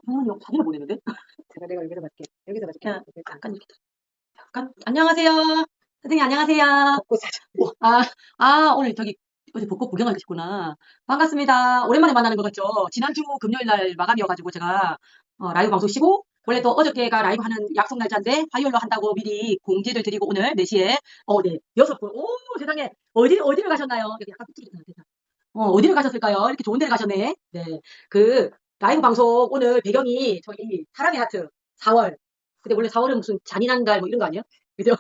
형은이 형 사진을 보내는데? 내가 여기서 맞게. 여기서 맞게. 야, 잠깐 이렇게. 잠깐. 안녕하세요. 선생님, 안녕하세요. 벚꽃 사진. 아, 오늘 저기, 어디 벚꽃 구경하러 가셨구나. 반갑습니다. 오랜만에 만나는 것 같죠? 지난주 금요일 날 마감이어가지고 제가, 라이브 방송 쉬고, 원래 또 어저께가 라이브 하는 약속 날짜인데, 화요일로 한다고 미리 공지를 드리고 오늘 4시에, 네, 6분. 오, 세상에. 어디를 가셨나요? 여기 약간 삐뚤어졌다. 어디를 가셨을까요? 이렇게 좋은 데를 가셨네. 네. 그, 라이브 방송 오늘 배경이 저희 사랑의 하트 4월. 근데 원래 4월은 무슨 잔인한 달 뭐 이런 거 아니야? 그죠?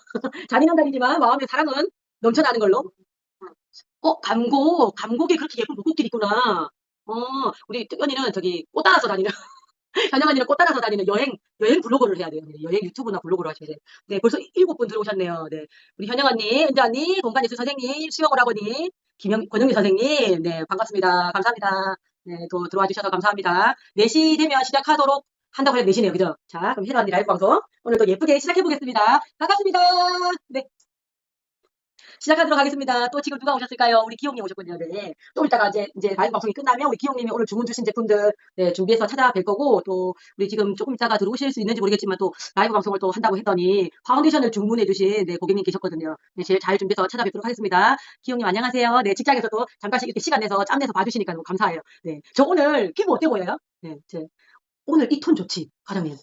잔인한 달이지만 마음의 사랑은 넘쳐나는 걸로. 감곡에 그렇게 예쁜 벚꽃길이 있구나. 우리 특연이는 저기 꽃 따라서 다니는, 현영 언니는 꽃 따라서 다니는 여행 블로거를 해야 돼요. 네, 여행 유튜브나 블로거를 하셔야 돼요. 네, 벌써 7분 들어오셨네요. 네. 우리 현영 언니, 은자 언니, 공간예술 선생님, 수영오라버니, 권영미 선생님, 네, 반갑습니다. 감사합니다. 네, 또 들어와 주셔서 감사합니다. 4시 되면 시작하도록 한다고 해도 4시네요. 그죠? 자, 그럼 현영 언니 라이브 방송 오늘도 예쁘게 시작해 보겠습니다. 반갑습니다. 네. 시작하도록 하겠습니다. 또 지금 누가 오셨을까요? 우리 기용님 오셨군요. 네. 좀 이따가 이제 라이브 방송이 끝나면 우리 기용님이 오늘 주문 주신 제품들 네, 준비해서 찾아뵐 거고 또 우리 지금 조금 이따가 들어오실 수 있는지 모르겠지만 또 라이브 방송을 또 한다고 했더니 파운데이션을 주문해 주신 네, 고객님 계셨거든요. 네, 제일 잘 준비해서 찾아뵙도록 하겠습니다. 기용님 안녕하세요. 네, 직장에서도 잠깐씩 이렇게 시간 내서 짬 내서 봐주시니까 너무 감사해요. 네. 저 오늘 피부 어때 보여요? 네, 오늘 이 톤 좋지, 과장님.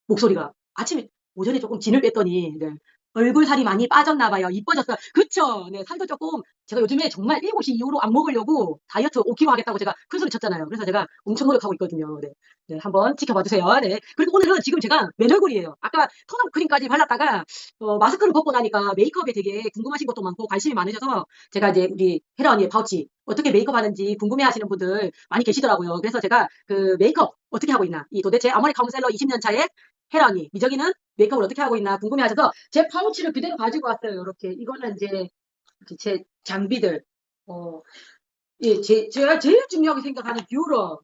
목소리가. 아침에, 오전에 조금 진을 뺐더니, 네. 얼굴 살이 많이 빠졌나 봐요. 이뻐졌어요. 그쵸? 네, 살도 조금, 제가 요즘에 정말 7시 이후로 안 먹으려고 다이어트 5kg 하겠다고 제가 큰 소리 쳤잖아요. 그래서 제가 엄청 노력하고 있거든요. 네. 네, 한번 지켜봐 주세요. 네. 그리고 오늘은 지금 제가 맨 얼굴이에요. 아까 톤업 크림까지 발랐다가, 마스크를 벗고 나니까 메이크업에 되게 궁금하신 것도 많고 관심이 많으셔서 제가 이제 우리 헤라 언니의 파우치, 어떻게 메이크업 하는지 궁금해 하시는 분들 많이 계시더라고요. 그래서 제가 그 메이크업 어떻게 하고 있나, 이 도대체 아모레 카운셀러 20년 차에 헤라 언니, 미정이는 메이크업을 어떻게 하고 있나 궁금해 하셔서 제 파우치를 그대로 가지고 왔어요. 이렇게. 이거는 이제 제 장비들. 어, 예, 제가 제일 중요하게 생각하는 뷰러,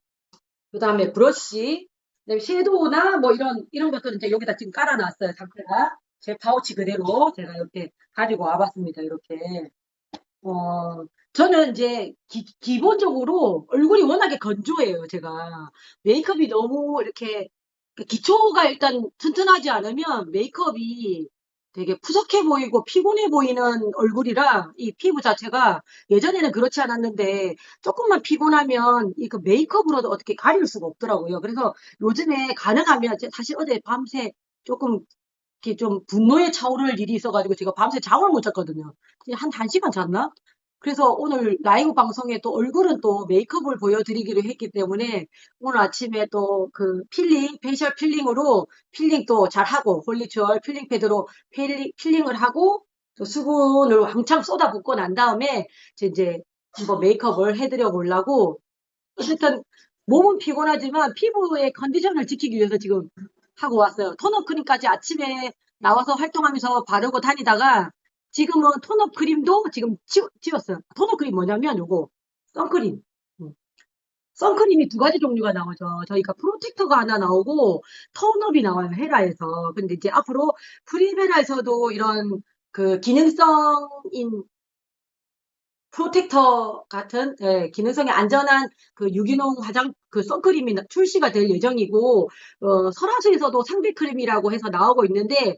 그 다음에 브러쉬, 그다음에 섀도우나 뭐 이런 것들은 이제 여기다 지금 깔아놨어요. 상태가. 제 파우치 그대로 제가 이렇게 가지고 와봤습니다. 이렇게. 저는 이제 기본적으로 얼굴이 워낙에 건조해요, 제가. 메이크업이 너무 이렇게, 그 기초가 일단 튼튼하지 않으면 메이크업이 되게 푸석해 보이고 피곤해 보이는 얼굴이라 이 피부 자체가 예전에는 그렇지 않았는데 조금만 피곤하면 이 그 메이크업으로도 어떻게 가릴 수가 없더라고요. 그래서 요즘에 가능하면 사실 어제 밤새 조금 이렇게 좀 분노에 차오를 일이 있어가지고 제가 밤새 잠을 못 잤거든요. 그냥 한 1시간 잤나? 그래서 오늘 라이브 방송에 또 얼굴은 또 메이크업을 보여드리기로 했기 때문에 오늘 아침에 또 그 페이셜 필링으로 필링 또 잘하고, 홀리추얼 필링 패드로 필링을 하고, 또 수분을 왕창 쏟아붓고 난 다음에 이제 한번 메이크업을 해드려 보려고, 어쨌든 몸은 피곤하지만 피부의 컨디션을 지키기 위해서 지금 하고 왔어요. 톤업 크림까지 아침에 나와서 활동하면서 바르고 다니다가 지금은 톤업 크림도 지금 지웠어요. 톤업 크림 뭐냐면 요거 선크림. 음. 선크림이 2가지 종류가 나오죠. 저희가 프로텍터가 하나 나오고 톤업이 나와요. 헤라에서. 근데 이제 앞으로 프리메라에서도 이런 그 기능성인 프로텍터 같은 예, 기능성이 안전한 그 유기농 화장 그 선크림이 출시가 될 예정이고, 설화수에서도 상비 크림이라고 해서 나오고 있는데,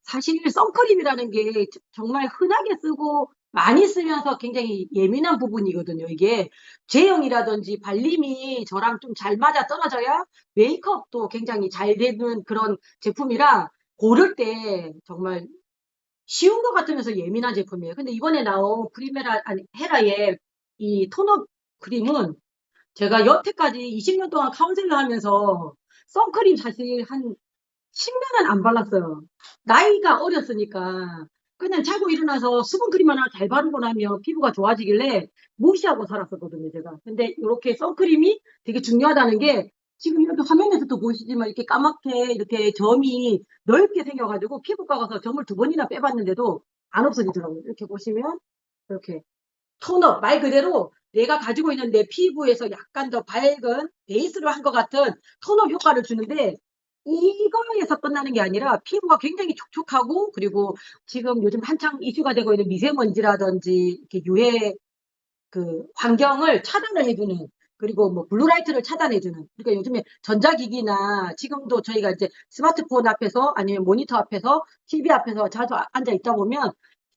사실 선크림이라는 게 정말 흔하게 쓰고 많이 쓰면서 굉장히 예민한 부분이거든요. 이게 제형이라든지 발림이 저랑 좀 잘 맞아 떨어져야 메이크업도 굉장히 잘 되는 그런 제품이라, 고를 때 정말 쉬운 것 같으면서 예민한 제품이에요. 근데 이번에 나온 프리메라, 아니, 헤라의 이 톤업 크림은 제가 여태까지 20년 동안 카운셀러 하면서 선크림 사실 한 10년은 안 발랐어요. 나이가 어렸으니까. 그냥 자고 일어나서 수분크림 하나 잘 바르고 나면 피부가 좋아지길래 무시하고 살았었거든요, 제가. 근데 이렇게 선크림이 되게 중요하다는 게 지금 이렇게 화면에서도 보시지만 이렇게 까맣게 이렇게 점이 넓게 생겨가지고 피부과 가서 점을 2번이나 빼봤는데도 안 없어지더라고요. 이렇게 보시면 이렇게 톤업, 말 그대로 내가 가지고 있는 내 피부에서 약간 더 밝은 베이스를 한 것 같은 톤업 효과를 주는데, 이거에서 끝나는 게 아니라 피부가 굉장히 촉촉하고, 그리고 지금 요즘 한창 이슈가 되고 있는 미세먼지라든지 이렇게 유해 그 환경을 차단을 해주는 그리고 뭐 블루라이트를 차단해주는. 그러니까 요즘에 전자기기나 지금도 저희가 이제 스마트폰 앞에서 아니면 모니터 앞에서 TV 앞에서 자주 앉아 있다 보면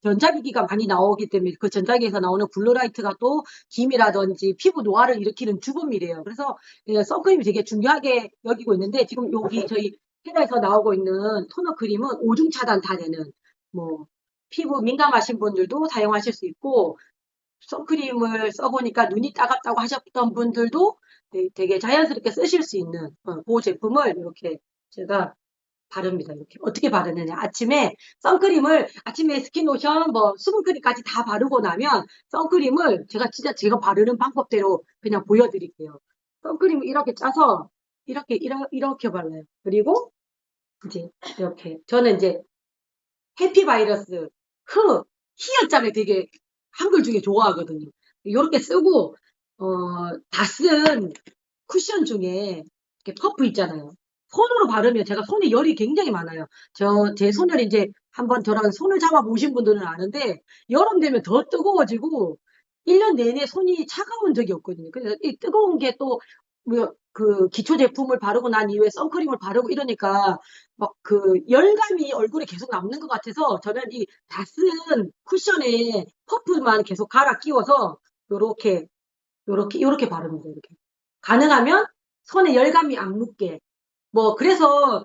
전자기기가 많이 나오기 때문에 그 전자기기에서 나오는 블루라이트가 또 김이라든지 피부 노화를 일으키는 주범이래요. 그래서 선크림이 되게 중요하게 여기고 있는데 지금 여기 저희 회사에서 나오고 있는 토너 크림은 오중 차단 다 되는 뭐 피부 민감하신 분들도 사용하실 수 있고 선크림을 써보니까 눈이 따갑다고 하셨던 분들도 되게 자연스럽게 쓰실 수 있는 그 제품을 이렇게 제가 바릅니다. 이렇게 어떻게 바르느냐? 아침에 선크림을 아침에 스킨로션 뭐 수분크림까지 다 바르고 나면 선크림을 제가 진짜 제가 바르는 방법대로 그냥 보여드릴게요. 선크림을 이렇게 짜서 이렇게 발라요. 그리고 이제 이렇게 저는 이제 해피바이러스 히읗자를 되게 한글 중에 좋아하거든요. 이렇게 쓰고 다 쓴 쿠션 중에 이렇게 퍼프 있잖아요. 손으로 바르면 제가 손에 열이 굉장히 많아요. 제 손을 이제 한번 저랑 손을 잡아 보신 분들은 아는데 여름 되면 더 뜨거워지고 1년 내내 손이 차가운 적이 없거든요. 그래서 이 뜨거운 게 또 그 기초 제품을 바르고 난 이후에 선크림을 바르고 이러니까 막 그 열감이 얼굴에 계속 남는 것 같아서 저는 이 다 쓴 쿠션에 퍼프만 계속 갈아 끼워서 요렇게 요렇게 바릅니다. 이렇게. 가능하면 손에 열감이 안 묻게. 뭐 그래서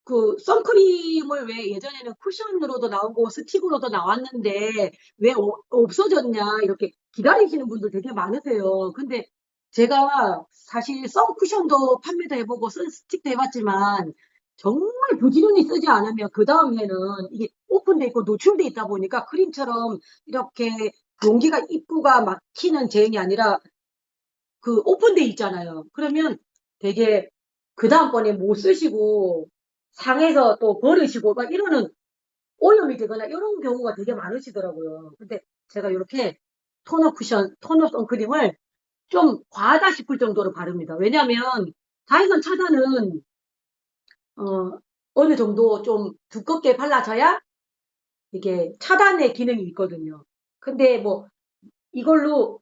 그 선크림을 왜 예전에는 쿠션으로도 나오고 스틱으로도 나왔는데 왜 없어졌냐 이렇게 기다리시는 분들 되게 많으세요. 근데 제가 사실 선쿠션도 판매도 해보고 선스틱도 해봤지만 정말 부지런히 쓰지 않으면 그 다음에는 이게 오픈돼 있고 노출돼 있다 보니까 크림처럼 이렇게 용기가 입구가 막히는 제형이 아니라 그 오픈돼 있잖아요. 그러면 되게 그 다음번에 못 쓰시고 상해서 또 버리시고 막 이러는 오염이 되거나 이런 경우가 되게 많으시더라고요. 근데 제가 이렇게 토너 쿠션, 토너 선크림을 좀 과하다 싶을 정도로 바릅니다. 왜냐하면 자외선 차단은 어느 정도 좀 두껍게 발라져야 이게 차단의 기능이 있거든요. 근데 뭐 이걸로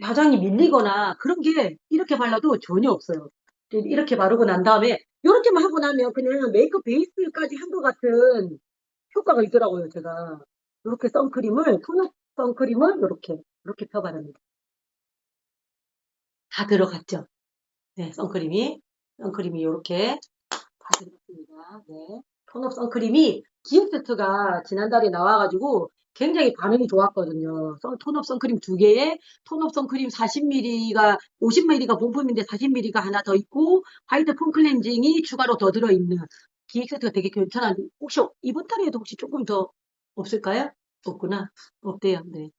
화장이 밀리거나 그런 게 이렇게 발라도 전혀 없어요. 이렇게 바르고 난 다음에 이렇게만 하고 나면 그냥 메이크업 베이스까지 한 것 같은 효과가 있더라고요, 제가. 이렇게 토너 선크림을 이렇게 펴바릅니다. 다 들어갔죠? 네, 선크림이 이렇게 다 들어갔습니다. 네. 톤업 선크림이 기획 세트가 지난달에 나와가지고 굉장히 반응이 좋았거든요. 톤업 선크림 두 개에 톤업 선크림 40ml가 50ml가 본품인데 40ml가 하나 더 있고 화이트 폼 클렌징이 추가로 더 들어있는 기획 세트가 되게 괜찮은데 혹시 이번 달에도 혹시 조금 더 없을까요? 없구나. 없대요. 네.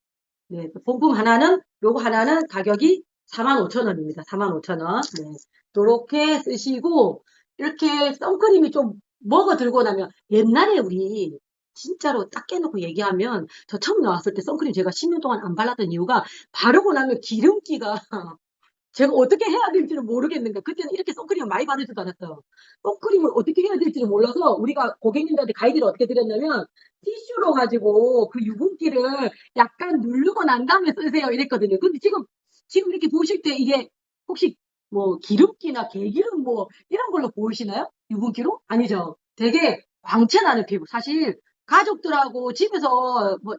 네. 본품 하나는 요거 하나는 가격이 45,000원입니다. 45,000원. 네. 요렇게 쓰시고 이렇게 선크림이 좀 먹어 들고 나면 옛날에 우리 진짜로 딱 깨놓고 얘기하면 저 처음 나왔을 때 선크림 제가 10년 동안 안 발랐던 이유가 바르고 나면 기름기가 제가 어떻게 해야 될지를 모르겠는 거예요. 그때는 이렇게 선크림을 많이 바르지도 않았어요. 선크림을 어떻게 해야 될지를 몰라서 우리가 고객님들한테 가이드를 어떻게 드렸냐면 티슈로 가지고 그 유분기를 약간 누르고 난 다음에 쓰세요 이랬거든요. 근데 지금 이렇게 보실 때 이게 혹시 뭐 기름기나 개기름 뭐 이런 걸로 보이시나요? 유분기로? 아니죠. 되게 광채 나는 피부. 사실 가족들하고 집에서 뭐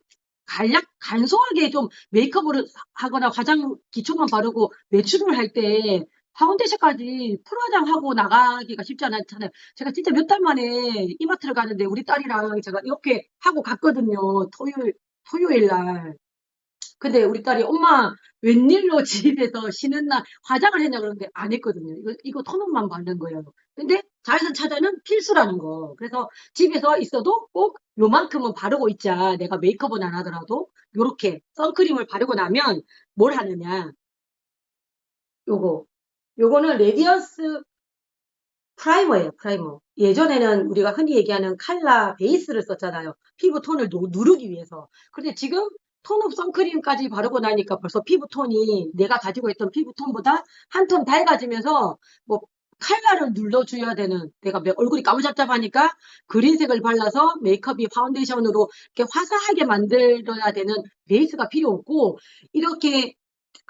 간소하게 좀 메이크업을 하거나 화장 기초만 바르고 외출을 할 때 파운데이션까지 풀화장하고 나가기가 쉽지 않잖아요. 제가 진짜 몇 달 만에 이마트를 가는데 우리 딸이랑 제가 이렇게 하고 갔거든요. 토요일 날. 근데 우리 딸이 엄마 웬일로 집에서 쉬는 날 화장을 했냐 그러는데 안 했거든요. 이거 톤업만 바른 거예요. 근데 자외선 차단은 필수라는 거. 그래서 집에서 있어도 꼭 요만큼은 바르고 있자. 내가 메이크업은 안 하더라도 요렇게 선크림을 바르고 나면 뭘 하느냐. 요거. 요거는 레디언스 프라이머예요, 프라이머. 예전에는 우리가 흔히 얘기하는 칼라 베이스를 썼잖아요. 피부 톤을 누르기 위해서. 근데 지금 톤업 선크림까지 바르고 나니까 벌써 피부 톤이 내가 가지고 있던 피부 톤보다 한 톤 밝아지면서 뭐 칼라를 눌러줘야 되는 내가 얼굴이 까무잡잡하니까 그린색을 발라서 메이크업이 파운데이션으로 이렇게 화사하게 만들어야 되는 베이스가 필요 없고 이렇게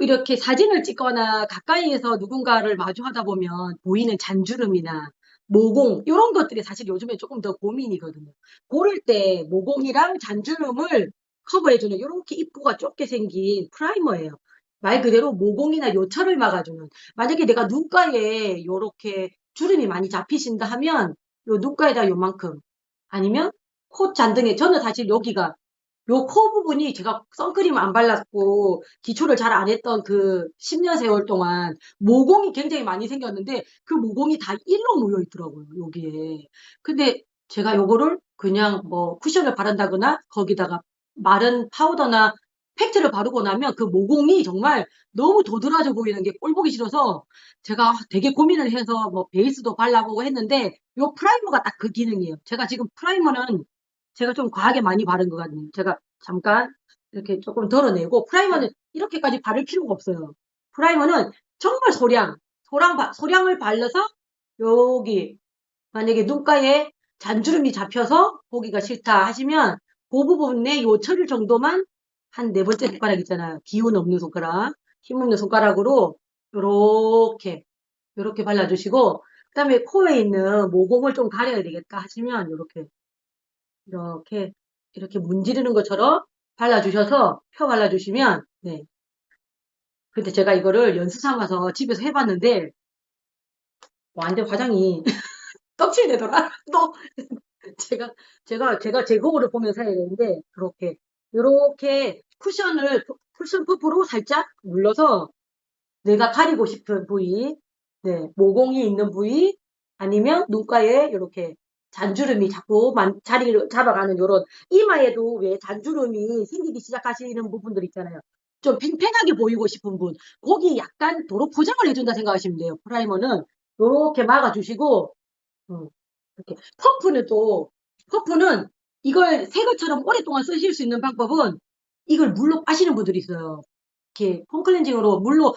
이렇게 사진을 찍거나 가까이에서 누군가를 마주하다 보면 보이는 잔주름이나 모공 이런 것들이 사실 요즘에 조금 더 고민이거든요. 고를 때 모공이랑 잔주름을 커버해주는 이렇게 입구가 좁게 생긴 프라이머예요. 말 그대로 모공이나 요철을 막아주는. 만약에 내가 눈가에 이렇게 주름이 많이 잡히신다 하면 요 눈가에다 요만큼 아니면 콧잔등에 저는 사실 여기가 요 코 부분이 제가 선크림 안 발랐고 기초를 잘 안 했던 그 10년 세월 동안 모공이 굉장히 많이 생겼는데 그 모공이 다 일로 모여 있더라고요, 여기에. 근데 제가 요거를 그냥 뭐 쿠션을 바른다거나 거기다가 마른 파우더나 팩트를 바르고 나면 그 모공이 정말 너무 도드라져 보이는 게 꼴 보기 싫어서 제가 되게 고민을 해서 뭐 베이스도 발라보고 했는데 요 프라이머가 딱 그 기능이에요. 제가 지금 프라이머는 제가 좀 과하게 많이 바른 것 같네요. 제가 잠깐 이렇게 조금 덜어내고 프라이머는 이렇게까지 바를 필요가 없어요. 프라이머는 정말 소량을 발라서 여기 만약에 눈가에 잔주름이 잡혀서 보기가 싫다 하시면 그 부분에 요철 정도만 한 네 번째 손가락 있잖아요. 기운 없는 손가락, 힘 없는 손가락으로 요렇게 발라주시고 그다음에 코에 있는 모공을 좀 가려야 되겠다 하시면 이렇게 이렇게 문지르는 것처럼 발라주셔서 펴 발라주시면 네. 근데 제가 이거를 연습 삼아서 집에서 해봤는데 완전 화장이 떡칠되더라. 또 제가 제 거울을 보면서 해야 되는데 요렇게 쿠션 퍼프로 살짝 눌러서 내가 가리고 싶은 부위, 네, 모공이 있는 부위, 아니면 눈가에 이렇게 잔주름이 자꾸 자리를 잡아가는 요런 이마에도 왜 잔주름이 생기기 시작하시는 부분들 있잖아요. 좀 팽팽하게 보이고 싶은 분, 거기 약간 도로 포장을 해준다 생각하시면 돼요. 프라이머는 요렇게 막아주시고, 이렇게 퍼프는 이걸 새 것처럼 오랫동안 쓰실 수 있는 방법은 이걸 물로 빠시는 분들이 있어요. 이렇게 폼클렌징으로 물로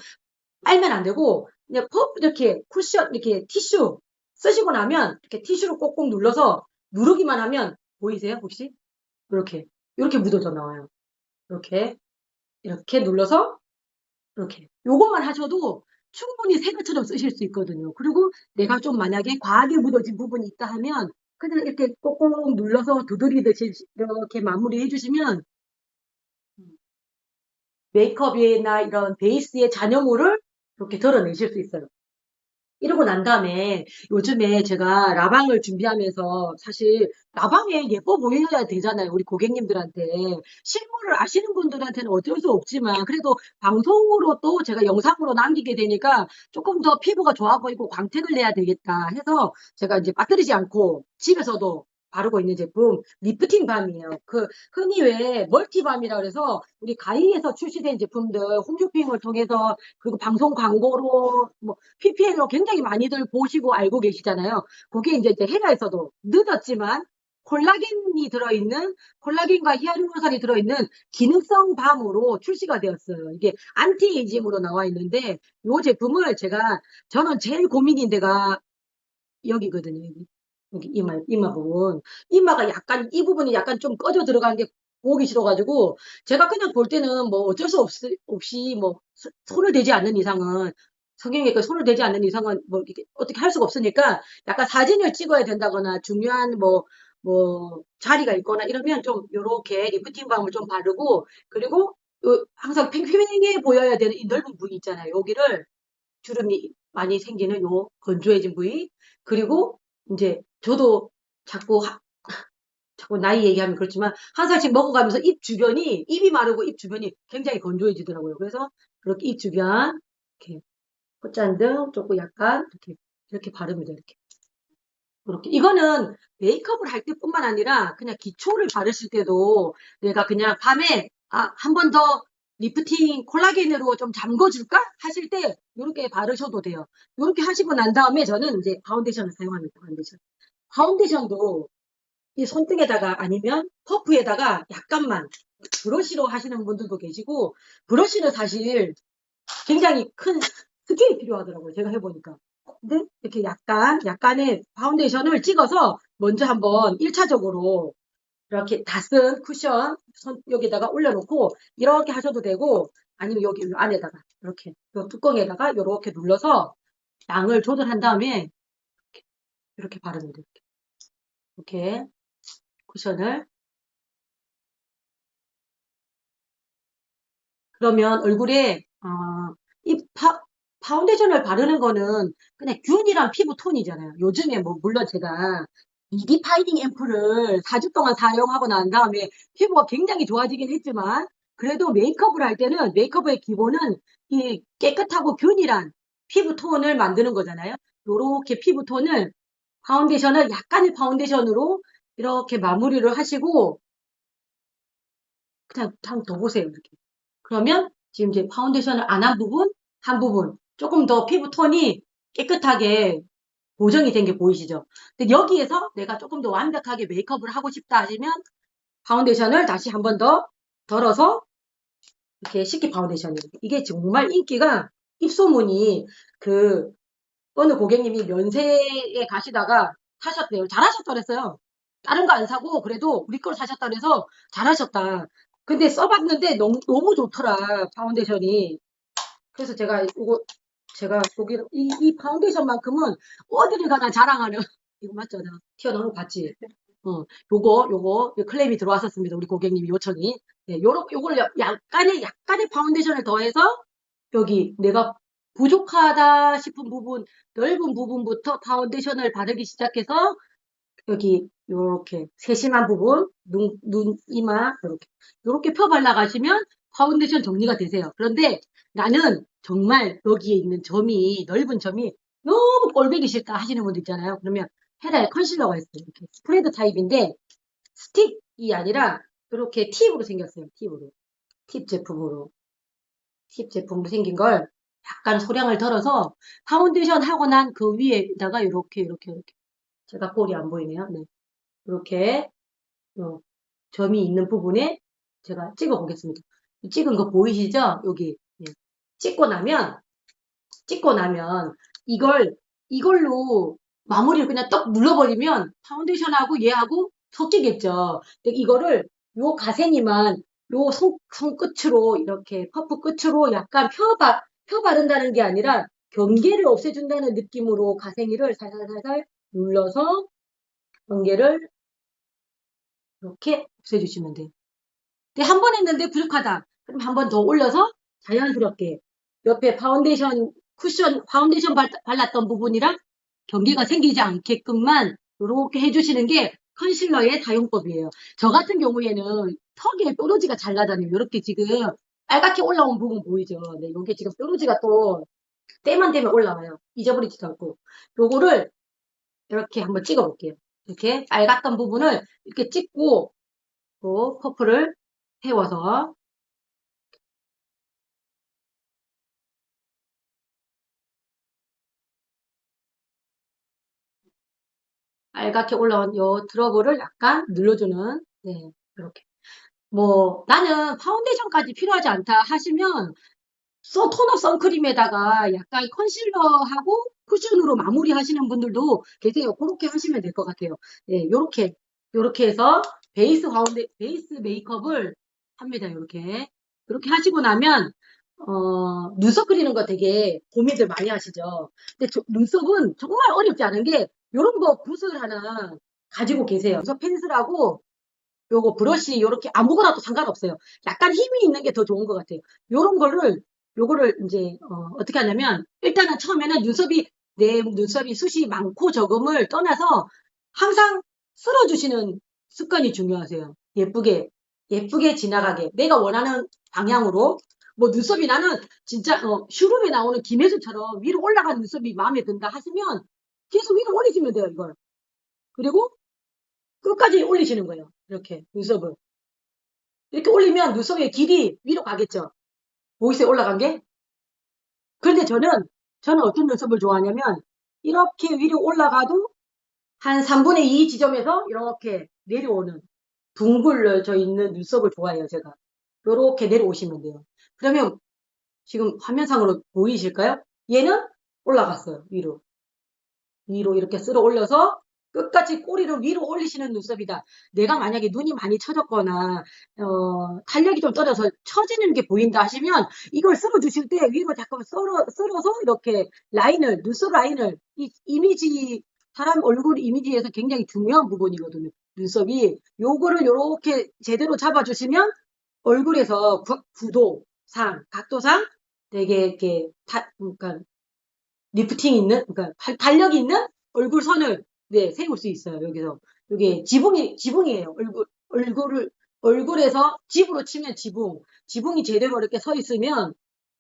빨면 안 되고 그냥 이렇게 쿠션 이렇게 티슈 쓰시고 나면 이렇게 티슈로 꼭꼭 눌러서 누르기만 하면 보이세요 혹시? 이렇게 묻어져 나와요. 이렇게 눌러서 요것만 하셔도 충분히 새 것처럼 쓰실 수 있거든요. 그리고 내가 좀 만약에 과하게 묻어진 부분이 있다 하면 그냥 이렇게 꼭꼭 눌러서 두드리듯이 이렇게 마무리해 주시면 메이크업이나 이런 베이스의 잔여물을 이렇게 덜어내실 수 있어요. 이러고 난 다음에 요즘에 제가 라방을 준비하면서 사실 라방에 예뻐 보여야 되잖아요. 우리 고객님들한테. 실물을 아시는 분들한테는 어쩔 수 없지만 그래도 방송으로 또 제가 영상으로 남기게 되니까 조금 더 피부가 좋아 보이고 광택을 내야 되겠다 해서 제가 이제 빠뜨리지 않고 집에서도 바르고 있는 제품 리프팅 밤이에요. 그 흔히 왜 멀티밤이라 그래서 우리 가이에서 출시된 제품들 홈쇼핑을 통해서 그리고 방송 광고로 뭐 PPL로 굉장히 많이들 보시고 알고 계시잖아요. 그게 이제 헤라에서도 늦었지만 콜라겐과 히알루론산이 들어있는 기능성 밤으로 출시가 되었어요. 이게 안티에이징으로 나와 있는데 이 제품을 저는 제일 고민인 데가 여기거든요. 여기 이마 부분. 이마가 약간 이 부분이 약간 좀 꺼져 들어간 게 보기 싫어가지고 제가 그냥 볼 때는 뭐 어쩔 수 없이 뭐 손을 대지 않는 이상은 성형외과 손을 대지 않는 이상은 뭐 이렇게 어떻게 할 수가 없으니까 약간 사진을 찍어야 된다거나 중요한 뭐 자리가 있거나 이러면 좀 요렇게 리프팅 밤을 좀 바르고 그리고 항상 팽팽해 보여야 되는 이 넓은 부위 있잖아요. 여기를 주름이 많이 생기는 요 건조해진 부위 그리고 이제 저도 자꾸 나이 얘기하면 그렇지만 한 살씩 먹어가면서 입이 마르고 입 주변이 굉장히 건조해지더라고요. 그래서 그렇게 입 주변 이렇게 콧잔등 조금 약간 이렇게 바르면 돼요. 이렇게 이거는 메이크업을 할 때뿐만 아니라 그냥 기초를 바르실 때도 내가 그냥 밤에 한 번 더 리프팅 콜라겐으로 좀 잠궈줄까 하실 때 이렇게 바르셔도 돼요. 이렇게 하시고 난 다음에 저는 이제 파운데이션을 사용합니다. 파운데이션도 이 손등에다가 아니면 퍼프에다가 약간만 브러쉬로 하시는 분들도 계시고 브러쉬는 사실 굉장히 큰 스킬이 필요하더라고요. 제가 해보니까. 근데 이렇게 약간의 파운데이션을 찍어서 먼저 한번 1차적으로 이렇게 다 쓴 쿠션 여기다가 올려놓고 이렇게 하셔도 되고 아니면 여기 안에다가 이렇게 요 뚜껑에다가 이렇게 눌러서 양을 조절한 다음에 이렇게 바르면 돼요. 이렇게 쿠션을. 그러면 얼굴에 이 파운데이션을 바르는 거는 그냥 균일한 피부 톤이잖아요. 요즘에 뭐 물론 제가 비디파이팅 앰플을 4주 동안 사용하고 난 다음에 피부가 굉장히 좋아지긴 했지만 그래도 메이크업을 할 때는 메이크업의 기본은 이 깨끗하고 균일한 피부 톤을 만드는 거잖아요. 요렇게 피부 톤을 파운데이션을 약간의 파운데이션으로 이렇게 마무리를 하시고 그냥 한번 더 보세요. 이렇게. 그러면 지금 이제 파운데이션을 안 한 부분, 한 부분 조금 더 피부 톤이 깨끗하게 보정이 된 게 보이시죠? 근데 여기에서 내가 조금 더 완벽하게 메이크업을 하고 싶다 하시면 파운데이션을 다시 한 번 더 덜어서 이렇게 식기 파운데이션이에요. 이게 정말 인기가 입소문이 그 어느 고객님이 면세에 가시다가 사셨대요. 잘하셨다 그랬어요. 다른 거 안 사고 그래도 우리 걸 사셨다 그래서 잘하셨다. 근데 써봤는데 너무 좋더라 파운데이션이. 그래서 제가 보기로 이 파운데이션만큼은 어디를 가나 자랑하는 이거 맞죠? 나 튀어나온 거 봤지? 요거 클레임이 들어왔었습니다. 우리 고객님이 요청이. 네, 요걸 약간의 파운데이션을 더해서 여기 내가 부족하다 싶은 부분, 넓은 부분부터 파운데이션을 바르기 시작해서 여기 요렇게 세심한 부분, 이마 요렇게 펴 발라가시면 파운데이션 정리가 되세요. 그런데 나는 정말 여기에 있는 점이 넓은 점이 너무 꼴보기 싫다 하시는 분들 있잖아요. 그러면 헤라에 컨실러가 있어요. 이렇게 스프레드 타입인데 스틱이 아니라 이렇게 팁으로 생겼어요. 팁 제품으로. 팁 제품으로 생긴 걸 약간 소량을 덜어서 파운데이션 하고 난 그 위에다가 이렇게 제가 꼴이 안 보이네요. 네. 이렇게 점이 있는 부분에 제가 찍어 보겠습니다. 찍은 거 보이시죠? 여기. 예. 찍고 나면 이걸로 마무리를 그냥 떡 눌러버리면 파운데이션하고 얘하고 섞이겠죠. 근데 이거를 요 가생이만 요 손끝으로 이렇게 퍼프 끝으로 약간 펴 바른다는 게 아니라 경계를 없애준다는 느낌으로 가생이를 살살살살 눌러서 경계를 이렇게 없애주시면 돼요. 근데 한 번 했는데 부족하다. 그럼 한 번 더 올려서 자연스럽게 옆에 파운데이션 발랐던 부분이랑 경계가 생기지 않게끔만 이렇게 해주시는 게 컨실러의 사용법이에요. 저 같은 경우에는 턱에 뾰루지가 잘 나잖아요. 이렇게 지금 빨갛게 올라온 부분 보이죠? 네, 이게 지금 뾰루지가 또 때만 되면 올라와요. 잊어버리지도 않고. 요거를 이렇게 한번 찍어 볼게요. 이렇게 빨갛던 부분을 이렇게 찍고 또 퍼프를 세워서 빨갛게 올라온 요 드러블을 약간 눌러주는 네 이렇게 뭐 나는 파운데이션까지 필요하지 않다 하시면 토너 선크림에다가 약간 컨실러하고 쿠션으로 마무리 하시는 분들도 계세요. 그렇게 하시면 될 것 같아요. 네, 요렇게 해서 베이스 메이크업을 합니다. 요렇게 하시고 나면 눈썹 그리는 거 되게 고민들 많이 하시죠. 근데 눈썹은 정말 어렵지 않은 게 요런 거 붓을 하나 가지고 계세요. 눈썹 펜슬하고 요거 브러쉬 요렇게 아무거나 도 상관없어요. 약간 힘이 있는 게 더 좋은 것 같아요. 요거를 이제 어떻게 하냐면 일단은 처음에는 내 눈썹이 숱이 많고 적음을 떠나서 항상 쓸어주시는 습관이 중요하세요. 예쁘게 지나가게 내가 원하는 방향으로 뭐 눈썹이 나는 진짜 슈룸에 나오는 김혜수처럼 위로 올라가는 눈썹이 마음에 든다 하시면 계속 위로 올리시면 돼요. 이걸 그리고 끝까지 올리시는 거예요. 이렇게 눈썹을 이렇게 올리면 눈썹의 길이 위로 가겠죠. 보이세요? 올라간 게? 그런데 저는 어떤 눈썹을 좋아하냐면 이렇게 위로 올라가도 한 3분의 2 지점에서 이렇게 내려오는 둥글려져 있는 눈썹을 좋아해요. 제가 이렇게 내려오시면 돼요. 그러면 지금 화면상으로 보이실까요? 얘는 올라갔어요. 위로 이렇게 쓸어 올려서 끝까지 꼬리를 위로 올리시는 눈썹이다. 내가 만약에 눈이 많이 처졌거나 탄력이 좀 떨어져서 처지는 게 보인다 하시면 이걸 쓸어주실 때 위로 잠깐 쓸어서 이렇게 라인을 눈썹 라인을 이 이미지 사람 얼굴 이미지에서 굉장히 중요한 부분이거든요. 눈썹이 요거를 요렇게 제대로 잡아주시면 얼굴에서 구도상 각도상 되게 이렇게 그러니까 리프팅 있는, 그러니까 탄력이 있는 얼굴선을 네, 세울 수 있어요. 여기서. 이게 지붕이에요. 얼굴에서 집으로 치면 지붕이 제대로 이렇게 서 있으면,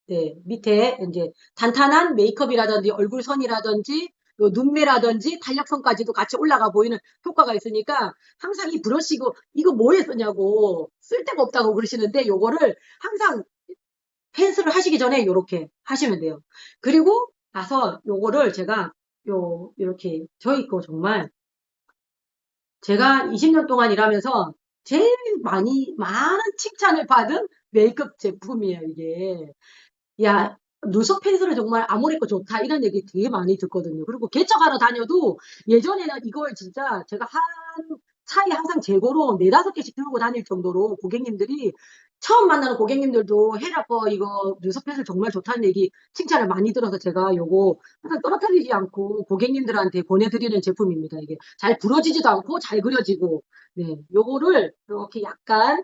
네, 밑에 이제 단단한 메이크업이라든지 얼굴선이라든지 요 눈매라든지 탄력선까지도 같이 올라가 보이는 효과가 있으니까 항상 이 브러쉬고 이거 뭐에 쓰냐고 쓸 데가 없다고 그러시는데 요거를 항상 펜슬을 하시기 전에 요렇게 하시면 돼요. 그리고 나서 요거를 제가 이렇게 저희 거 정말 제가 20년 동안 일하면서 제일 많은 칭찬을 받은 메이크업 제품이에요, 이게. 야, 눈썹 펜슬은 정말 아모레 거 좋다. 이런 얘기 되게 많이 듣거든요. 그리고 개척하러 다녀도 예전에는 이걸 진짜 제가 차에 항상 재고로 4-5개씩 들고 다닐 정도로 고객님들이 처음 만나는 고객님들도 헤라 거 이거 눈썹 펜슬 정말 좋다는 얘기 칭찬을 많이 들어서 제가 요거 항상 떨어뜨리지 않고 고객님들한테 보내드리는 제품입니다. 이게 잘 부러지지도 않고 잘 그려지고 네, 요거를 이렇게 약간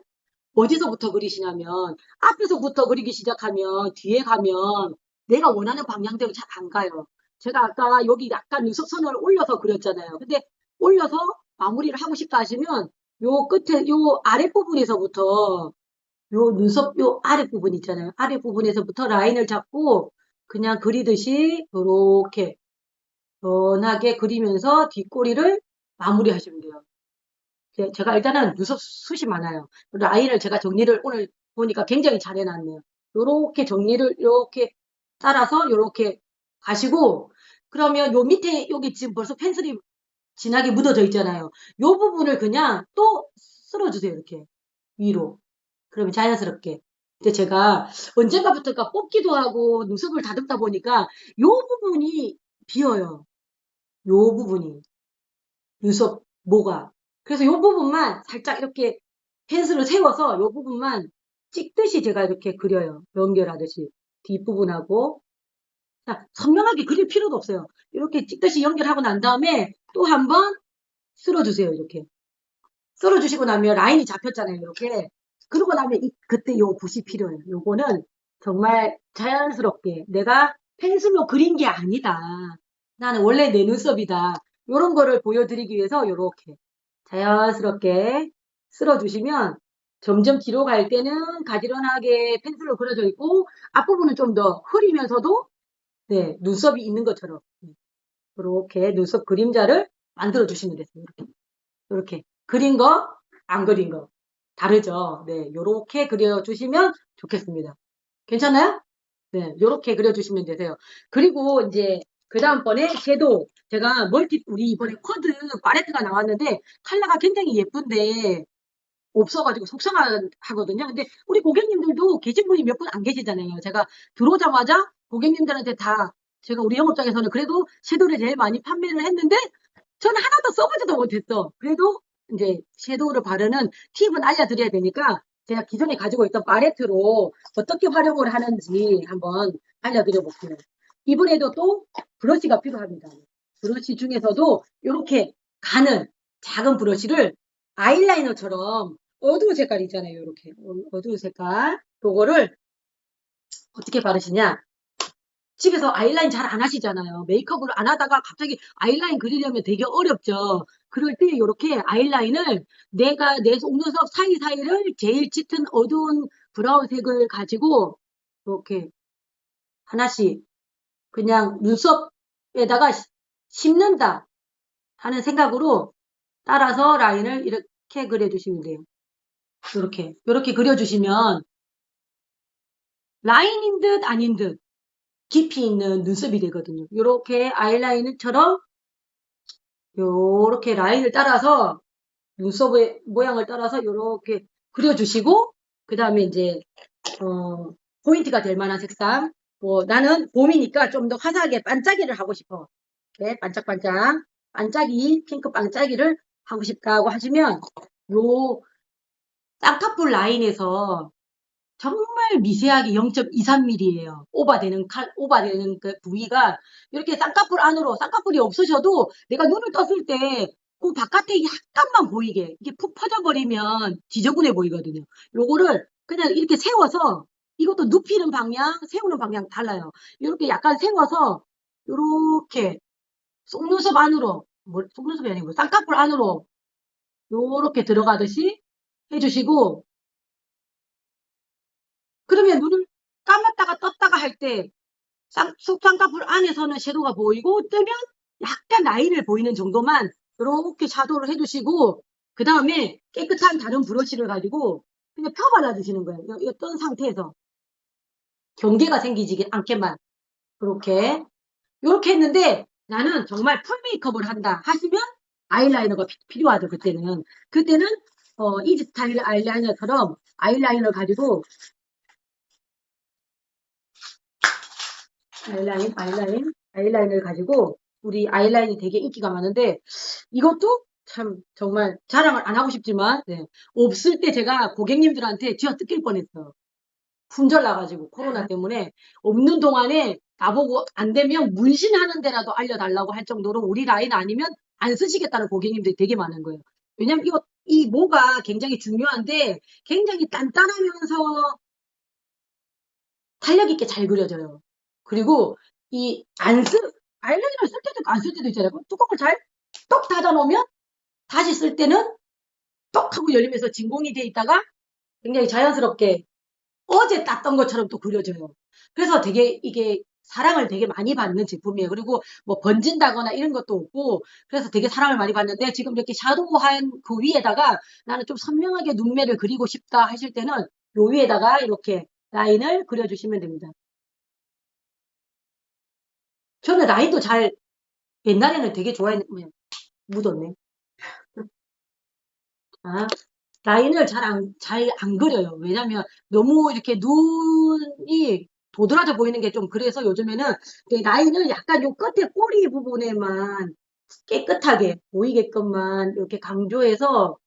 어디서부터 그리시냐면 앞에서부터 그리기 시작하면 뒤에 가면 내가 원하는 방향대로 잘 안 가요. 제가 아까 여기 약간 눈썹선을 올려서 그렸잖아요. 근데 올려서 마무리를 하고 싶다 하시면 요 끝에 요 아랫부분에서부터 요 눈썹 요 아랫부분 있잖아요. 아랫부분에서부터 라인을 잡고 그냥 그리듯이 요렇게 연하게 그리면서 뒷꼬리를 마무리하시면 돼요. 제가 일단은 눈썹 숱이 많아요. 라인을 제가 정리를 오늘 보니까 굉장히 잘 해놨네요. 요렇게 정리를 요렇게 따라서 요렇게 가시고 그러면 요 밑에 여기 지금 벌써 펜슬이 진하게 묻어져 있잖아요. 요 부분을 그냥 또 쓸어주세요. 이렇게 위로. 그러면 자연스럽게. 근데 제가 언젠가부터가 뽑기도 하고 눈썹을 다듬다 보니까 요 부분이 비어요. 요 부분이. 눈썹 모가. 그래서 요 부분만 살짝 이렇게 펜슬을 세워서 요 부분만 찍듯이 제가 이렇게 그려요. 연결하듯이. 뒷부분하고. 자, 선명하게 그릴 필요도 없어요. 이렇게 찍듯이 연결하고 난 다음에 또 한 번 쓸어주세요. 이렇게. 쓸어주시고 나면 라인이 잡혔잖아요. 이렇게. 그러고 나면 그때 요 붓이 필요해요. 요거는 정말 자연스럽게 내가 펜슬로 그린 게 아니다. 나는 원래 내 눈썹이다. 요런 거를 보여드리기 위해서 요렇게 자연스럽게 쓸어주시면 점점 뒤로 갈 때는 가지런하게 펜슬로 그려져 있고 앞부분은 좀 더 흐리면서도 네, 눈썹이 있는 것처럼 이렇게 눈썹 그림자를 만들어 주시면 됐어요. 이렇게 그린 거, 안 그린 거 다르죠. 네, 요렇게 그려주시면 좋겠습니다. 괜찮아요? 네, 요렇게 그려주시면 되세요. 그리고 이제 그 다음번에 섀도우 제가 우리 이번에 쿼드 팔레트가 나왔는데 컬러가 굉장히 예쁜데 없어가지고 속상하거든요. 근데 우리 고객님들도 계신 분이 몇 분 안 계시잖아요. 제가 들어오자마자 고객님들한테 다 제가 우리 영업장에서는 그래도 섀도우를 제일 많이 판매를 했는데 저는 하나도 써보지도 못했어. 그래도 이제 섀도우를 바르는 팁은 알려드려야 되니까 제가 기존에 가지고 있던 팔레트로 어떻게 활용을 하는지 한번 알려드려 볼게요. 이번에도 또 브러쉬가 필요합니다. 브러쉬 중에서도 이렇게 가는 작은 브러쉬를 아이라이너처럼 어두운 색깔 있잖아요. 이렇게 어두운 색깔. 요거를 어떻게 바르시냐? 집에서 아이라인 잘 안 하시잖아요. 메이크업을 안 하다가 갑자기 아이라인 그리려면 되게 어렵죠. 그럴 때 이렇게 아이라인을 내가 내 속눈썹 사이사이를 제일 짙은 어두운 브라운색을 가지고 이렇게 하나씩 그냥 눈썹에다가 심는다 하는 생각으로 따라서 라인을 이렇게 그려주시면 돼요. 이렇게 그려주시면 라인인 듯 아닌 듯 깊이 있는 눈썹이 되거든요. 이렇게 아이라인처럼 요렇게 라인을 따라서 눈썹의 모양을 따라서 이렇게 그려주시고 그 다음에 이제 포인트가 될 만한 색상 나는 봄이니까 좀 더 화사하게 반짝이를 하고 싶어. 이렇게 반짝반짝 반짝이, 핑크 반짝이를 하고 싶다고 하시면, 요, 쌍꺼풀 라인에서 정말 미세하게 0.23mm예요. 오버되는 그 부위가 이렇게 쌍꺼풀 안으로, 쌍꺼풀이 없으셔도 내가 눈을 떴을 때 그 바깥에 약간만 보이게, 이게 푹 퍼져버리면 지저분해 보이거든요. 요거를 그냥 이렇게 세워서, 이것도 눕히는 방향, 세우는 방향 달라요. 이렇게 약간 세워서, 요렇게 속눈썹 안으로, 속눈썹이 아니고 쌍꺼풀 안으로 요렇게 들어가듯이 해주시고, 그러면 눈을 감았다가 떴다가 할 때 쌍꺼풀 안에서는 섀도우가 보이고 뜨면 약간 라인을 보이는 정도만 이렇게 섀도우를 해주시고, 그 다음에 깨끗한 다른 브러쉬를 가지고 그냥 펴 발라주시는 거예요. 이거 뜬 상태에서 경계가 생기지 않게만 그렇게 했는데, 나는 정말 풀 메이크업을 한다 하시면 아이라이너가 필요하죠. 그때는 이지 스타일 아이라이너처럼 아이라이너 가지고 아이라인을 가지고, 우리 아이라인이 되게 인기가 많은데, 이것도 참 정말 자랑을 안 하고 싶지만, 네, 없을 때 제가 고객님들한테 쥐어 뜯길 뻔했어요. 품절 나가지고 코로나 때문에 없는 동안에 나보고 안 되면 문신하는 데라도 알려달라고 할 정도로 우리 라인 아니면 안 쓰시겠다는 고객님들이 되게 많은 거예요. 왜냐면 이 모가 굉장히 중요한데 굉장히 단단하면서 탄력 있게 잘 그려져요. 그리고 아이라이너 쓸 때도 있고 안 쓸 때도 있잖아요. 그럼 뚜껑을 잘 똑 닫아 놓으면 다시 쓸 때는 똑 하고 열리면서 진공이 돼 있다가 굉장히 자연스럽게 어제 땄던 것처럼 또 그려져요. 그래서 되게 이게 사랑을 되게 많이 받는 제품이에요. 그리고 뭐 번진다거나 이런 것도 없고, 그래서 되게 사랑을 많이 받는데, 지금 이렇게 샤도우한 그 위에다가 나는 좀 선명하게 눈매를 그리고 싶다 하실 때는 요 위에다가 이렇게 라인을 그려주시면 됩니다. 저는 라인도 옛날에는 되게 좋아했는데, 묻었네. 아, 라인을 잘 안 그려요. 왜냐면 너무 이렇게 눈이 도드라져 보이는 게 좀 그래서 요즘에는 라인을 약간 요 끝에 꼬리 부분에만 깨끗하게 보이게끔만 이렇게 강조해서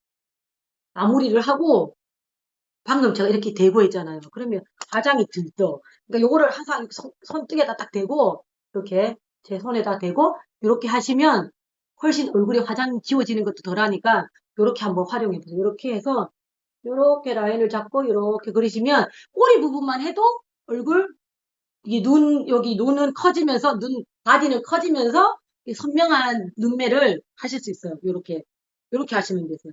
마무리를 하고, 방금 제가 이렇게 대고 했잖아요. 그러면 화장이 들떠. 그러니까 요거를 항상 손등에다 딱 대고, 이렇게 제 손에다 대고, 이렇게 하시면 훨씬 얼굴에 화장 지워지는 것도 덜 하니까, 요렇게 한번 활용해 보세요. 요렇게 해서, 요렇게 라인을 잡고, 요렇게 그리시면, 꼬리 부분만 해도 얼굴, 여기 눈은 커지면서, 바디는 커지면서, 이 선명한 눈매를 하실 수 있어요. 요렇게 하시면 되세요.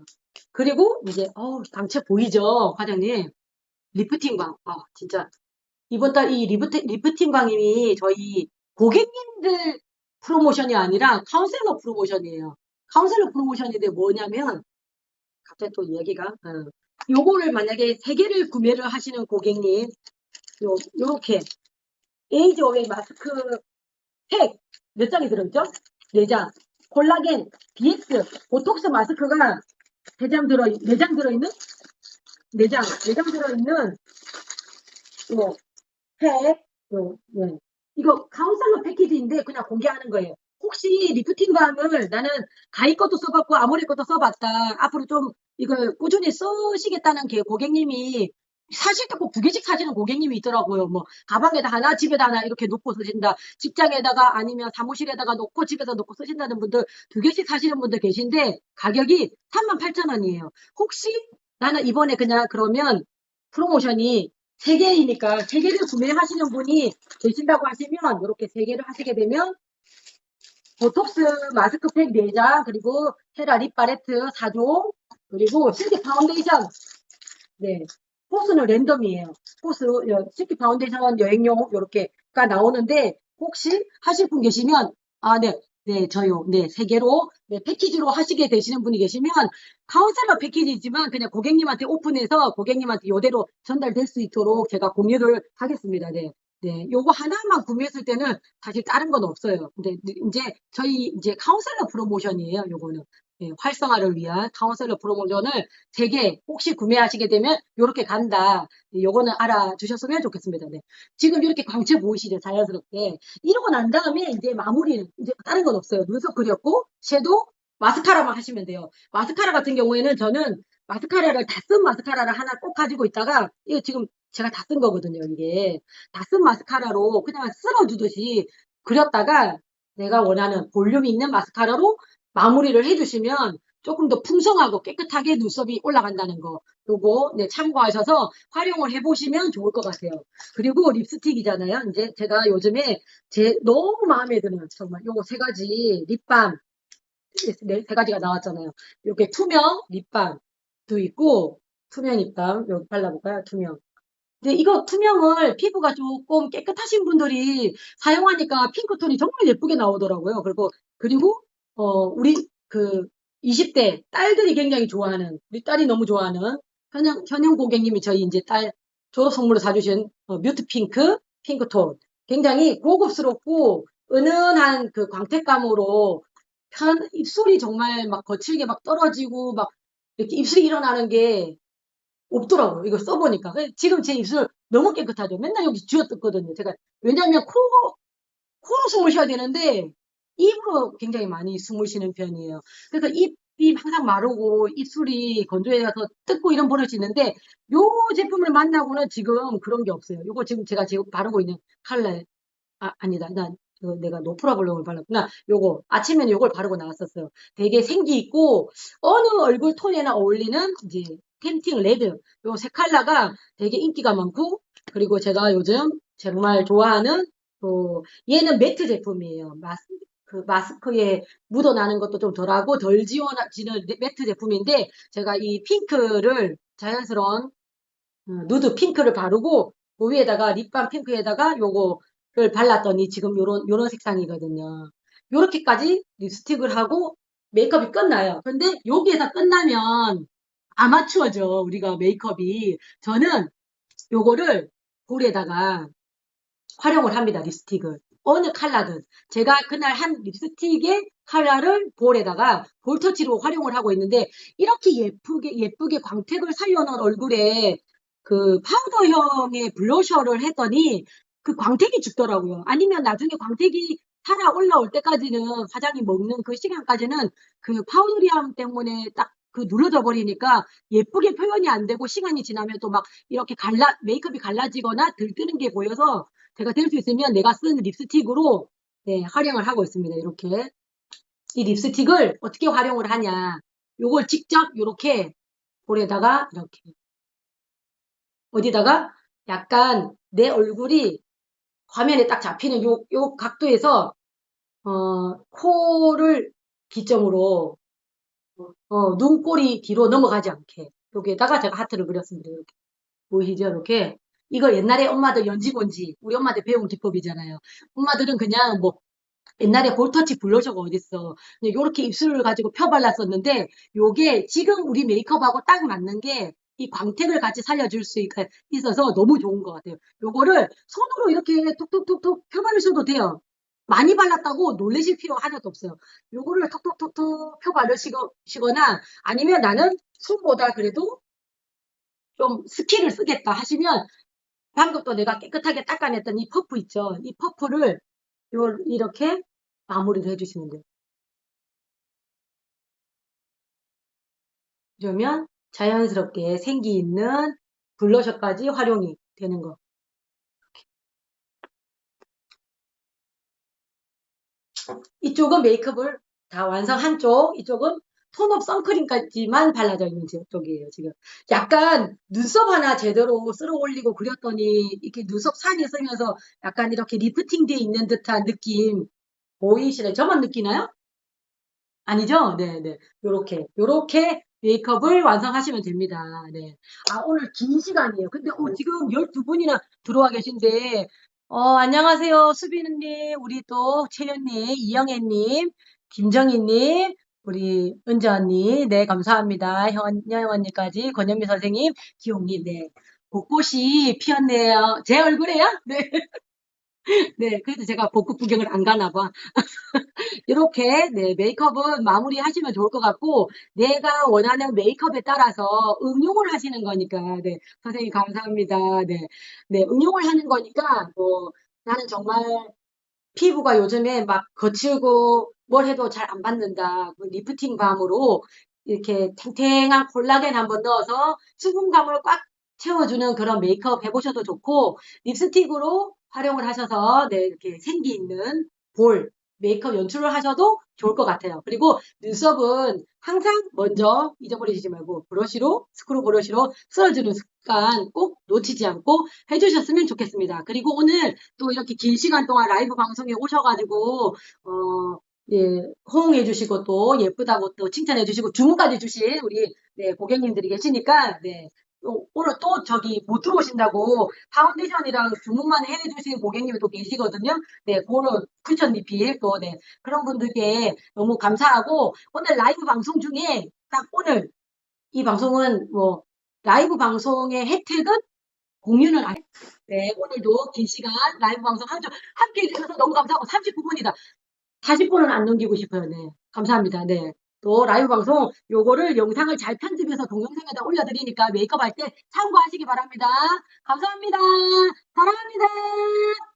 그리고 이제, 당체 보이죠? 과장님. 리프팅광. 진짜. 이번 달 이 리프팅광님이 저희 고객님들 프로모션이 아니라 카운셀러 프로모션이에요. 카운셀러 프로모션인데 뭐냐면, 갑자기 또 얘기가, 요거를 만약에 3개를 구매를 하시는 고객님, 요렇게, 에이지 오웨이 마스크 팩, 몇 장이 들어있죠? 4장. 콜라겐, DX, 보톡스 마스크가 4장 들어있는? 4장 들어있는, 요, 팩, 네. 이거 카운셀러 패키지인데 그냥 공개하는 거예요. 혹시 리프팅밤을 나는 가이 것도 써봤고 아모레 것도 써봤다. 앞으로 좀 이걸 꾸준히 쓰시겠다는 고객님이 사실 때 꼭 2개씩 사시는 고객님이 있더라고요. 뭐 가방에다 하나, 집에다 하나 이렇게 놓고 쓰신다. 직장에다가 아니면 사무실에다가 놓고 집에다 놓고 쓰신다는 분들 2개씩 사시는 분들 계신데 가격이 38,000원이에요. 혹시 나는 이번에 그냥 그러면 프로모션이 3개이니까 3개를 구매하시는 분이 계신다고 하시면 이렇게 3개를 하시게 되면 보톡스 마스크팩 4장, 그리고 헤라 립 팔레트 4종, 그리고 실키 파운데이션, 네, 코스는 랜덤이에요. 실키 파운데이션 여행용 요렇게가 나오는데, 혹시 하실 분 계시면, 네, 저요. 네, 3개로, 네, 패키지로 하시게 되시는 분이 계시면, 카운셀러 패키지지만 그냥 고객님한테 오픈해서 고객님한테 이대로 전달될 수 있도록 제가 공유를 하겠습니다. 네. 네, 요거 하나만 구매했을 때는 사실 다른 건 없어요. 근데 이제 저희 이제 카운셀러 프로모션이에요, 요거는. 활성화를 위한 카운셀러 프로모션을 3개 혹시 구매하시게 되면 요렇게 간다. 요거는 알아주셨으면 좋겠습니다. 네. 지금 이렇게 광채 보이시죠? 자연스럽게. 이러고 난 다음에 이제 마무리는 이제 다른 건 없어요. 눈썹 그렸고 섀도우, 마스카라만 하시면 돼요. 마스카라 같은 경우에는 저는 마스카라를 다 쓴 마스카라를 하나 꼭 가지고 있다가 이거 지금 제가 다 쓴 거거든요. 이게 다 쓴 마스카라로 그냥 쓸어주듯이 그렸다가 내가 원하는 볼륨 있는 마스카라로 마무리를 해주시면 조금 더 풍성하고 깨끗하게 눈썹이 올라간다는 거 요거 네, 참고하셔서 활용을 해보시면 좋을 것 같아요. 그리고 립스틱이잖아요. 이제 제가 요즘에 제 너무 마음에 드는 정말 요거 3가지 립밤 네, 3가지가 나왔잖아요. 요게 투명 립밤도 있고 투명 립밤 여기 발라볼까요? 투명. 근데 이거 투명을 피부가 조금 깨끗하신 분들이 사용하니까 핑크톤이 정말 예쁘게 나오더라고요. 그리고 우리 그 20대 딸들이 굉장히 좋아하는 우리 딸이 너무 좋아하는 현영 고객님이 저희 이제 딸 졸업 선물로 사주신 뮤트 핑크톤 굉장히 고급스럽고 은은한 그 광택감으로 입술이 정말 막 거칠게 막 떨어지고 막 이렇게 입술이 일어나는 게 없더라고요. 이거 써보니까. 지금 제 입술 너무 깨끗하죠. 맨날 여기 쥐어뜯거든요. 제가 왜냐하면 코로 숨을 쉬어야 되는데 입으로 굉장히 많이 숨을 쉬는 편이에요. 그래서 입이 항상 마르고 입술이 건조해서 뜯고 이런 버릇이 있는데 요 제품을 만나고는 지금 그런 게 없어요. 요거 제가 지금 바르고 있는 컬러 아니다. 내가 노프라블럼을 발랐구나. 요거 아침에는 요걸 바르고 나왔었어요. 되게 생기 있고 어느 얼굴 톤에나 어울리는 이제 템팅 레드 요 3컬러가 되게 인기가 많고 그리고 제가 요즘 정말 좋아하는 얘는 매트 제품이에요. 그 마스크에 묻어나는 것도 좀 덜하고 덜 지워지는 매트 제품인데 제가 이 핑크를 자연스러운 누드 핑크를 바르고 그 위에다가 립밤 핑크에다가 요거를 발랐더니 지금 요런 색상이거든요. 요렇게까지 립스틱을 하고 메이크업이 끝나요. 근데 여기에서 끝나면 아마추어죠. 우리가 메이크업이. 저는 요거를 볼에다가 활용을 합니다. 립스틱을. 어느 컬러든. 제가 그날 한 립스틱의 컬러를 볼에다가 볼터치로 활용을 하고 있는데 이렇게 예쁘게 광택을 살려놓은 얼굴에 그 파우더형의 블러셔를 했더니 그 광택이 죽더라고요. 아니면 나중에 광택이 살아 올라올 때까지는 화장이 먹는 그 시간까지는 그 파우더리함 때문에 딱 그 눌러져 버리니까 예쁘게 표현이 안 되고 시간이 지나면 또 막 이렇게 메이크업이 갈라지거나 들뜨는 게 보여서 제가 될 수 있으면 내가 쓴 립스틱으로 네, 활용을 하고 있습니다. 이렇게 이 립스틱을 어떻게 활용을 하냐 요걸 직접 이렇게 볼에다가 이렇게 어디다가 약간 내 얼굴이 화면에 딱 잡히는 요 각도에서 코를 기점으로 눈꼬리 뒤로 넘어가지 않게 여기에다가 제가 하트를 그렸습니다. 이렇게 보이시죠? 이렇게 이거 옛날에 엄마들 연지곤지 우리 엄마들 배운 기법이잖아요. 엄마들은 그냥 뭐 옛날에 볼터치 블러셔가 어딨어. 그냥 요렇게 입술을 가지고 펴 발랐었는데 요게 지금 우리 메이크업하고 딱 맞는 게 이 광택을 같이 살려줄 수 있어서 너무 좋은 것 같아요. 요거를 손으로 이렇게 톡톡톡톡 펴 바르셔도 돼요. 많이 발랐다고 놀라실 필요 하나도 없어요. 요거를 톡톡톡톡 펴 바르시거나 아니면 나는 손보다 그래도 좀 스킬을 쓰겠다 하시면 방금 또 내가 깨끗하게 닦아냈던 이 퍼프 있죠. 이 퍼프를 이렇게 마무리를 해주시면 돼요. 그러면 자연스럽게 생기 있는 블러셔까지 활용이 되는 거. 이쪽은 메이크업을 다 완성한 쪽, 이쪽은 톤업 선크림까지만 발라져 있는 쪽이에요, 지금. 약간 눈썹 하나 제대로 쓸어 올리고 그렸더니 이렇게 눈썹 산이 쓰면서 약간 이렇게 리프팅 돼 있는 듯한 느낌 보이시나요? 저만 느끼나요? 아니죠? 네네. 요렇게 메이크업을 완성하시면 됩니다. 네. 아, 오늘 긴 시간이에요. 근데 지금 12분이나 들어와 계신데, 안녕하세요. 수빈님, 우리 또 채연님, 이영애님, 김정희님, 우리 은지 언니, 네, 감사합니다. 현영 언니까지, 권현미 선생님, 기용님, 네. 곳곳이 피었네요. 제 얼굴에요? 네. 네, 그래서 제가 복국 구경을 안 가나 봐. 이렇게 네, 메이크업은 마무리하시면 좋을 것 같고 내가 원하는 메이크업에 따라서 응용을 하시는 거니까 네, 선생님 감사합니다. 네, 네, 응용을 하는 거니까 뭐 나는 정말 피부가 요즘에 막 거칠고 뭘 해도 잘 안 받는다. 그 리프팅 밤으로 이렇게 탱탱한 콜라겐 한번 넣어서 수분감을 꽉 채워주는 그런 메이크업 해보셔도 좋고 립스틱으로 활용을 하셔서 네, 이렇게 생기 있는 볼 메이크업 연출을 하셔도 좋을 것 같아요. 그리고 눈썹은 항상 먼저 잊어버리지 말고 브러쉬로 스크루 브러쉬로 쓸어주는 습관 꼭 놓치지 않고 해주셨으면 좋겠습니다. 그리고 오늘 또 이렇게 긴 시간 동안 라이브 방송에 오셔가지고, 예, 호응해주시고 또 예쁘다고 또 칭찬해주시고 주문까지 주신 우리, 네, 고객님들이 계시니까, 네. 오늘 또 저기 못 들어오신다고 파운데이션이랑 주문만 해주신 고객님이 또 계시거든요. 네, 그런 쿠션 리필 또, 네, 그런 분들께 너무 감사하고 오늘 라이브 방송 중에 딱 오늘 이 방송은 뭐 라이브 방송의 혜택은 공유는 안, 네, 오늘도 긴 시간 라이브 방송 함께 해주셔서 너무 감사하고 39분이다. 40분은 안 넘기고 싶어요. 네. 감사합니다. 네. 또 라이브 방송 요거를 영상을 잘 편집해서 동영상에다 올려드리니까 메이크업 할 때 참고하시기 바랍니다. 감사합니다. 사랑합니다.